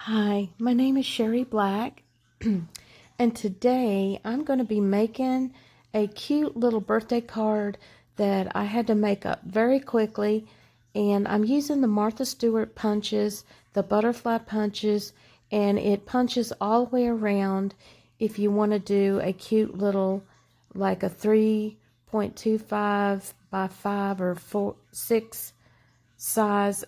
Hi, my name is Sherry Black, and today I'm going to be making a cute little birthday card that I had to make up very quickly, and I'm using the Martha Stewart punches, the butterfly punches, and it punches all the way around if you want to do a cute little, like a 3.25 by 5 or 6 size.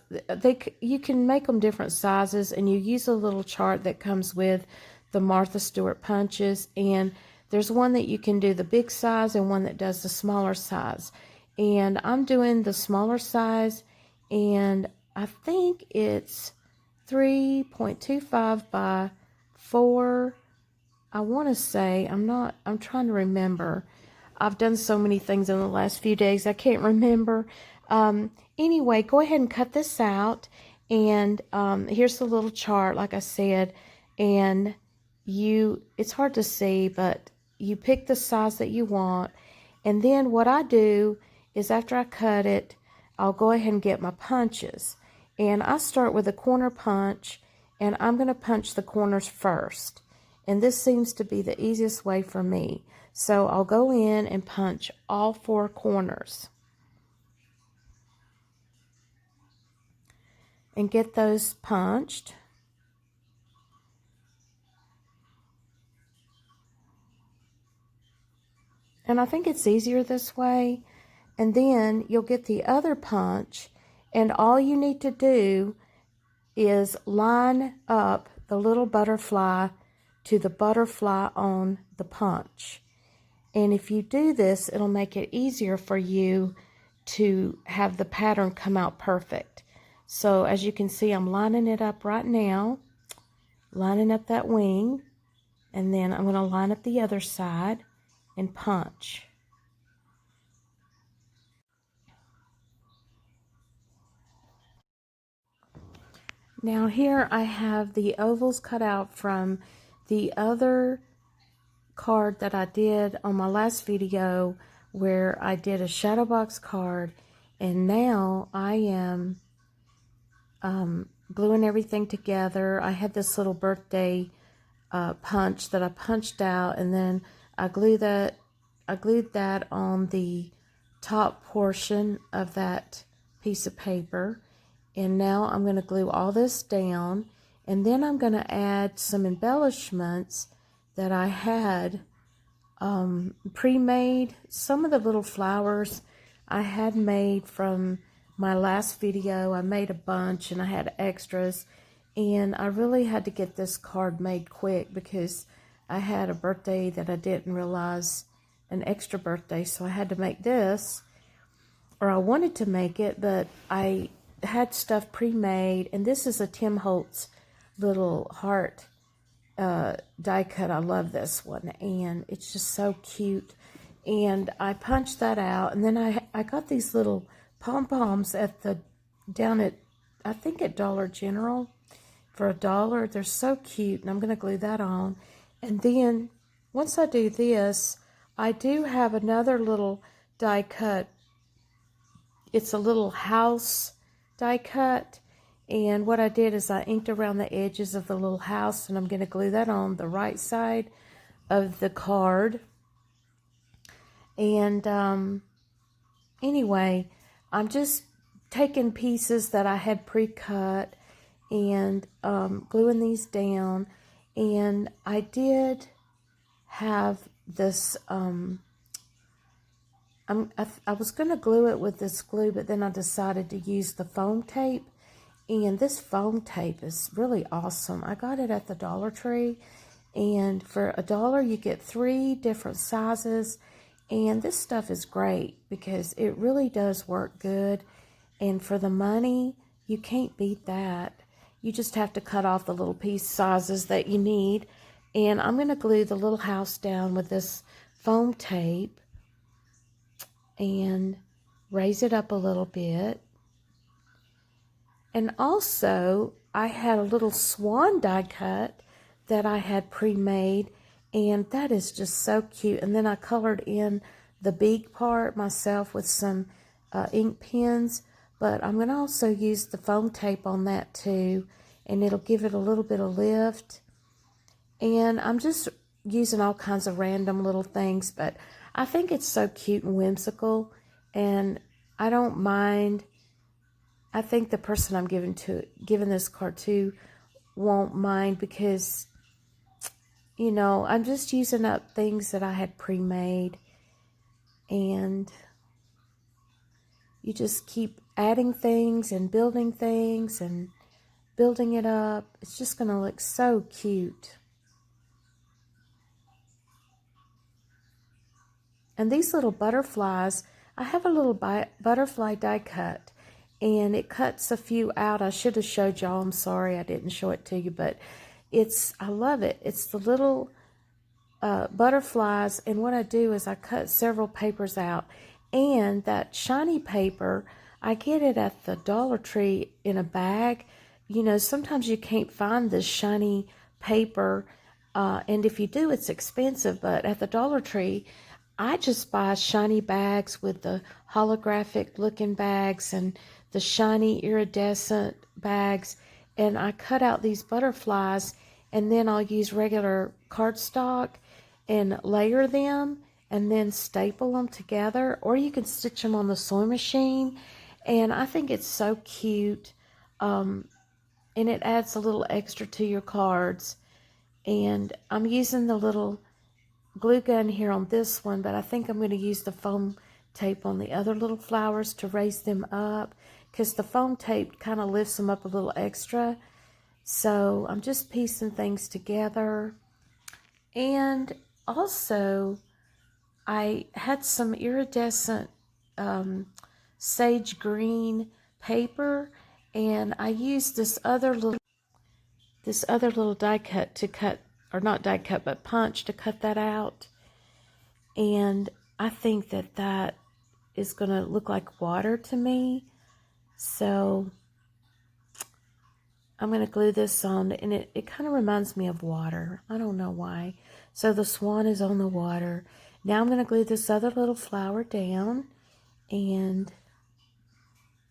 You can make them different sizes, and you use a little chart that comes with the Martha Stewart punches, and there's one that you can do the big size and one that does the smaller size, and I'm doing the smaller size, and I think it's 3.25 by 4. I want to say, I'm trying to remember. I've done so many things in the last few days, I can't remember. Anyway, go ahead and cut this out. And here's the little chart, like I said. And it's hard to see, but you pick the size that you want. And then what I do is after I cut it, I'll go ahead and get my punches. And I start with a corner punch, and I'm going to punch the corners first. And this seems to be the easiest way for me. So I'll go in and punch all 4 corners and get those punched. And I think it's easier this way. And then you'll get the other punch, and all you need to do is line up the little butterfly to the butterfly on the punch. And if you do this, it'll make it easier for you to have the pattern come out perfect. So as you can see, I'm lining it up right now, lining up that wing, and then I'm going to line up the other side and punch. Now here I have the ovals cut out from the other card that I did on my last video, where I did a shadow box card, and now I am gluing everything together. I had this little birthday punch that I punched out, and then I glued that on the top portion of that piece of paper. And now I'm going to glue all this down, and then I'm going to add some embellishments that I had pre-made. Some of the little flowers I had made from my last video. I made a bunch and I had extras, and I really had to get this card made quick because I had a birthday that I didn't realize, an extra birthday, so I had to make this, or I wanted to make it, but I had stuff pre-made. And this is a Tim Holtz little heart die cut. I love this one, and it's just so cute. And I punched that out, and then I got these little pom-poms down at, I think at Dollar General for $1. They're so cute, and I'm going to glue that on. And then once I do this, I do have another little die cut. It's a little house die cut, and what I did is I inked around the edges of the little house, and I'm going to glue that on the right side of the card. And anyway, I'm just taking pieces that I had pre-cut and gluing these down. And I did have this, I was going to glue it with this glue, but then I decided to use the foam tape. And this foam tape is really awesome. I got it at the Dollar Tree, and for $1 you get 3 different sizes. And this stuff is great because it really does work good, and for the money, you can't beat that. You just have to cut off the little piece sizes that you need. And I'm going to glue the little house down with this foam tape and raise it up a little bit. And also, I had a little swan die cut that I had pre-made, and that is just so cute. And then I colored in the beak part myself with some ink pens, but I'm going to also use the foam tape on that too. and it'll give it a little bit of lift. And I'm just using all kinds of random little things, but I think it's so cute and whimsical, and I don't mind. I think the person I'm giving this card to won't mind, because, you know, I'm just using up things that I had pre-made, and you just keep adding things and building it up. It's just going to look so cute. And these little butterflies, I have a little butterfly die cut, and it cuts a few out. I should have showed y'all. I'm sorry I didn't show it to you, but I love it. It's the little butterflies, and what I do is I cut several papers out, and that shiny paper, I get it at the Dollar Tree in a bag. You know, sometimes you can't find this shiny paper, and if you do, it's expensive, but at the Dollar Tree, I just buy shiny bags with the holographic looking bags and the shiny iridescent bags, and I cut out these butterflies, and then I'll use regular cardstock and layer them and then staple them together, or you can stitch them on the sewing machine. And I think it's so cute, and it adds a little extra to your cards. And I'm using the little glue gun here on this one, but I think I'm going to use the foam tape on the other little flowers to raise them up, because the foam tape kind of lifts them up a little extra. So I'm just piecing things together. And also, I had some iridescent sage green paper, and I used this other little die cut to cut, or not die cut, but punch to cut that out. And I think that is going to look like water to me. So I'm going to glue this on, and it kind of reminds me of water. I don't know why. So the swan is on the water. Now I'm going to glue this other little flower down and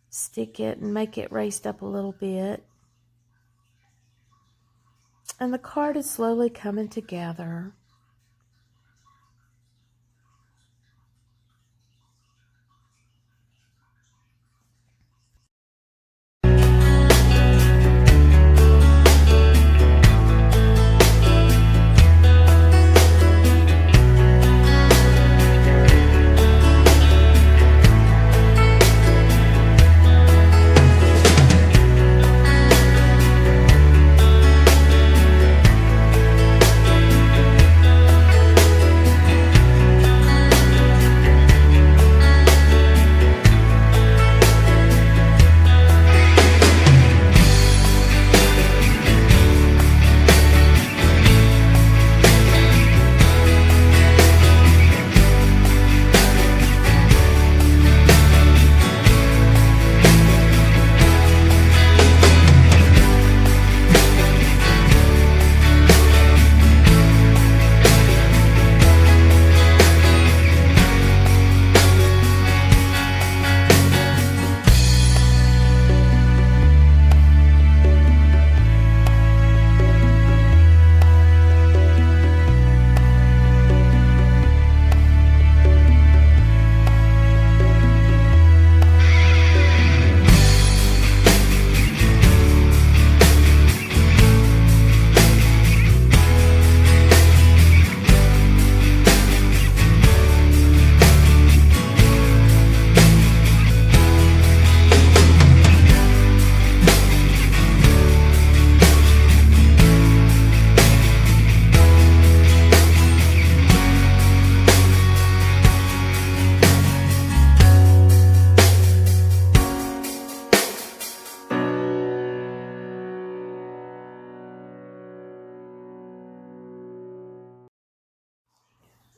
stick it and make it raised up a little bit. And the card is slowly coming together.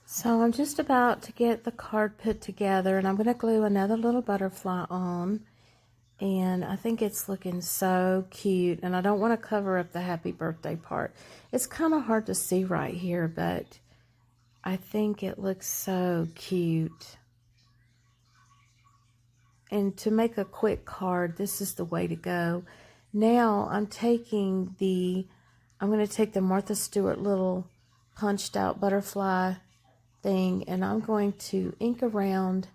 So I'm just about to get the card put together, and I'm going to glue another little butterfly on, and I think it's looking so cute. And I don't want to cover up the happy birthday part. It's kind of hard to see right here, but I think it looks so cute. And to make a quick card, this is the way to go. Now I'm going to take the Martha Stewart little punched out butterfly thing, and I'm going to ink around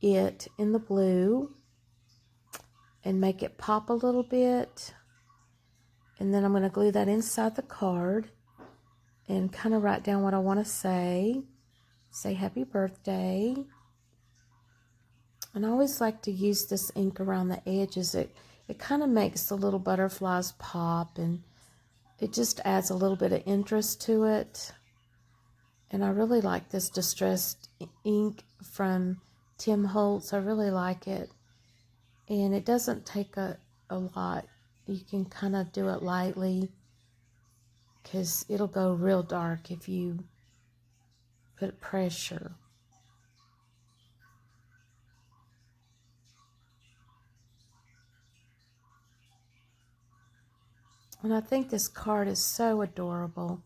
it in the blue and make it pop a little bit. And then I'm going to glue that inside the card and kind of write down what I want to say. Say happy birthday. And I always like to use this ink around the edges. It kind of makes the little butterflies pop, and it just adds a little bit of interest to it. And I really like this distressed ink from Tim Holtz. I really like it. And it doesn't take a lot. You can kind of do it lightly, because it'll go real dark if you put pressure. And I think this card is so adorable.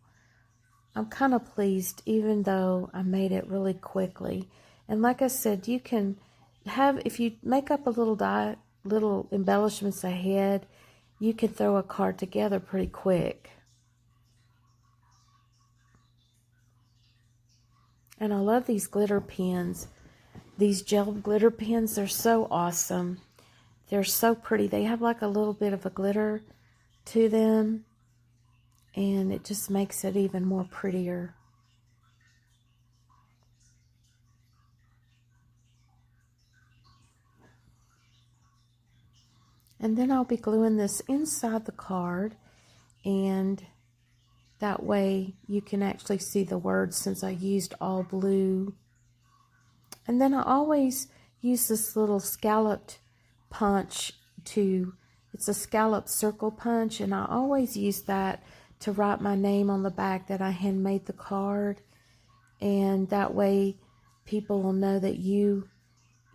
I'm kind of pleased, even though I made it really quickly. And like I said, you can have, if you make up a little embellishments ahead, you can throw a card together pretty quick. And I love these glitter pens. These gel glitter pens, they're so awesome. They're so pretty. They have like a little bit of a glitter to them, and it just makes it even more prettier. And then I'll be gluing this inside the card, and that way you can actually see the words since I used all blue. And then I always use this little scalloped punch it's a scalloped circle punch, and I always use that to write my name on the back that I handmade the card. And that way people will know that you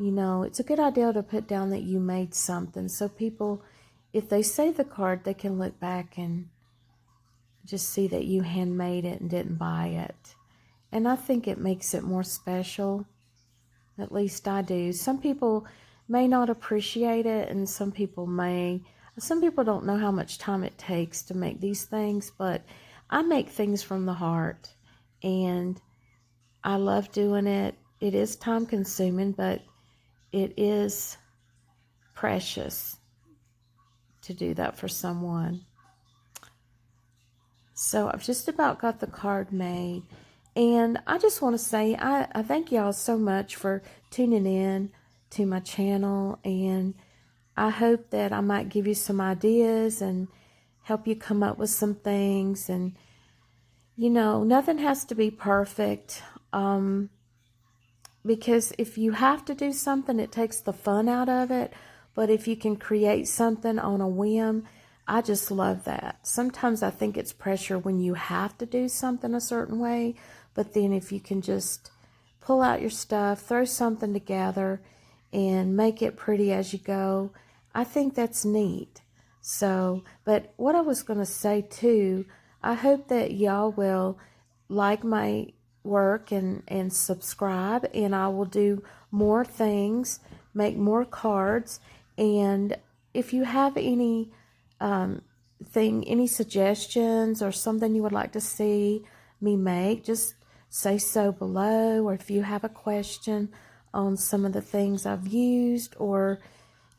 know, it's a good idea to put down that you made something. So people, if they save the card, they can look back and just see that you handmade it and didn't buy it. And I think it makes it more special. At least I do. Some people may not appreciate it, and some people may. Some people don't know how much time it takes to make these things, but I make things from the heart, and I love doing it. It is time consuming, but it is precious to do that for someone. So I've just about got the card made. And I just want to say I thank y'all so much for tuning in to my channel. And I hope that I might give you some ideas and help you come up with some things. And, you know, nothing has to be perfect. Because if you have to do something, it takes the fun out of it. But if you can create something on a whim, I just love that. Sometimes I think it's pressure when you have to do something a certain way, but then if you can just pull out your stuff, throw something together, and make it pretty as you go, I think that's neat. So, but what I was going to say too, I hope that y'all will like my work and subscribe, and I will do more things, make more cards. And if you have any any suggestions or something you would like to see me make, just say so below. Or if you have a question on some of the things I've used or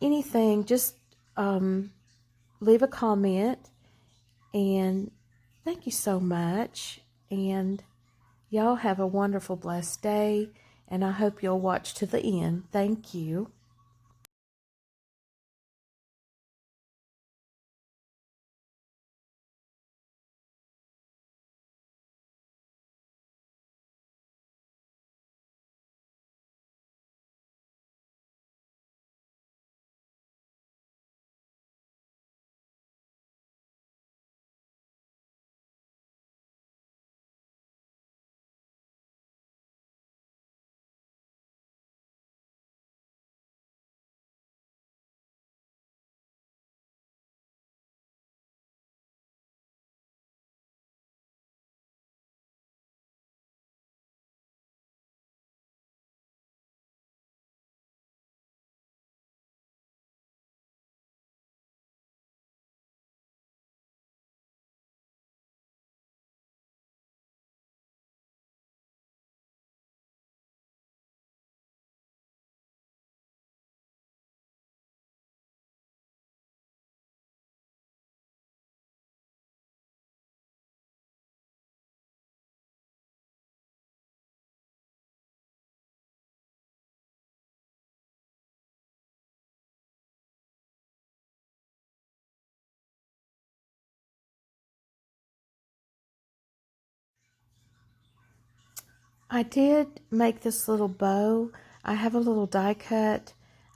anything, just leave a comment. And thank you so much, and y'all have a wonderful, blessed day, and I hope you'll watch to the end. Thank you. I did make this little bow. I have a little die cut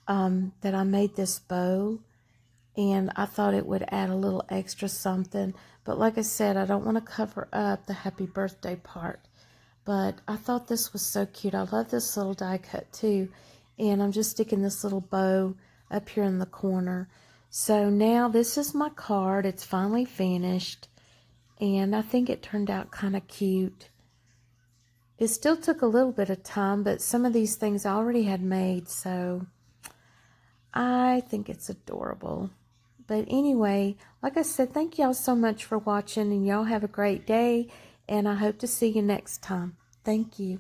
that I made this bow, and I thought it would add a little extra something. But like I said, I don't want to cover up the happy birthday part. But I thought this was so cute. I love this little die cut too. And I'm just sticking this little bow up here in the corner. So now this is my card. It's finally finished. And I think it turned out kind of cute. It still took a little bit of time, but some of these things I already had made, so I think it's adorable. But anyway, like I said, thank y'all so much for watching, and y'all have a great day, and I hope to see you next time. Thank you.